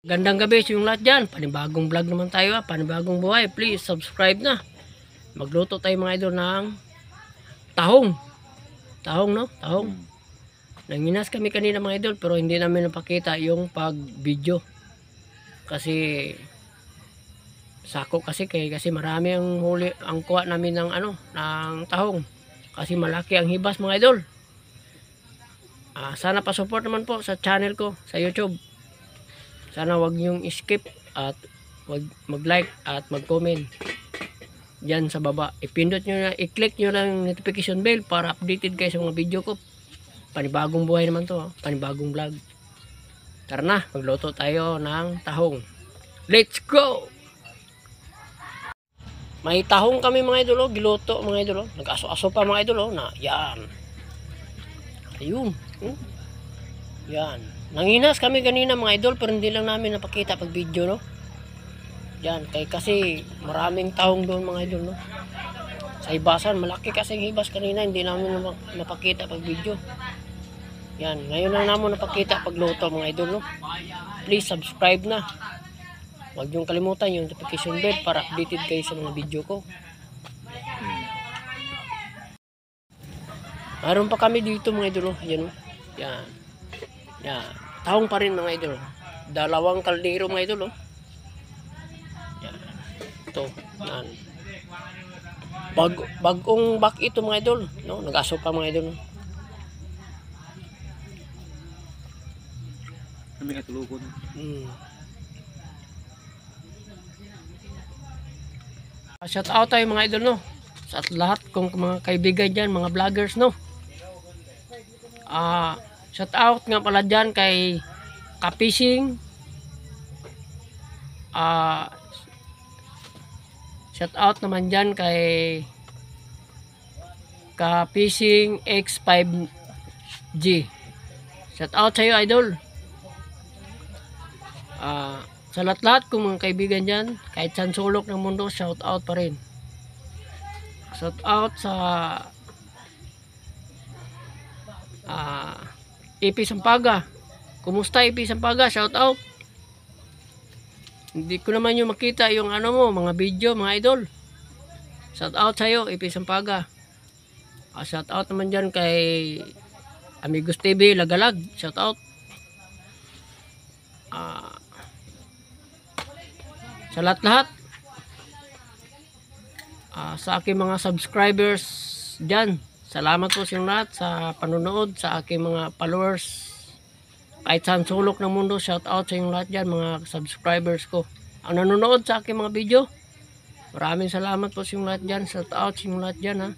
Gandang gabi sa yung lahat dyan. Panibagong vlog naman tayo ha. Panibagong buhay. Please subscribe na. Magluto tayo mga idol ng tahong. Tahong no? Tahong. Nanginas kami kanina mga idol pero hindi namin napakita yung pag-video. Kasi sako kasi kasi marami ang huli ang kuha namin ng ng tahong. Kasi malaki ang hibas mga idol. Sana pa-support naman po sa channel ko sa YouTube. Sana wag niyong skip at wag mag-like at mag-comment diyan sa baba. Ipindot niyo na, i-click niyo lang notification bell para updated kayo sa mga video ko. Panibagong buhay naman to, panibagong vlog. Tara na, magluto tayo ng tahong. Let's go! May tahong kami mga idol, giluto mga idol. Nag-aso-aso pa mga idol, na yan. Ayun. Yan. Nanginas kami kanina mga idol pero hindi lang namin napakita pag video no. Yan, kasi maraming tahong doon mga idol no. Sa hibasan, malaki kasi yung hibas kanina, hindi namin napakita pag video. Yan, ngayon lang namin napakita pag luto mga idol no. Please subscribe na. Huwag niyong kalimutan yung notification bell para updated kayo sa mga video ko. Mayroon pa kami dito mga idol no. Yan. Yan. Yan. Tahong pa rin mga idol. Dalawang kaldero mga idol. Yan. Ito. Yan. Bagong bak ito mga idol. No? Nag-aso pa mga idol. Kami katulukon. Shout out tayo mga idol no. Sa lahat kong mga kaibigan dyan, mga vloggers no. Shout out nga pala dyan kay Kapising. Shout out naman dyan kay Kapising X5G. Shout out sa iyo idol. Sa lahat kong mga kaibigan dyan, kahit saan sulok ng mundo, shout out pa rin. Shout out sa EP Sampaga. Kumusta EP Sampaga? Shout out. Hindi ko naman yung makita yung mo, mga video, mga idol. Shout out sa iyo EP Sampaga. Shout out naman dyan kay Amigos TV Lagalag. Shout out. Sa lahat sa aking mga subscribers dyan, salamat po sa lahat sa panonood, sa aking mga followers kahit saan sulok ng mundo. Shout out sa inyong lahat dyan mga subscribers ko ang nanonood sa aking mga video. Maraming salamat po sa inyong lahat dyan. Shout out sa inyong lahat dyan ha.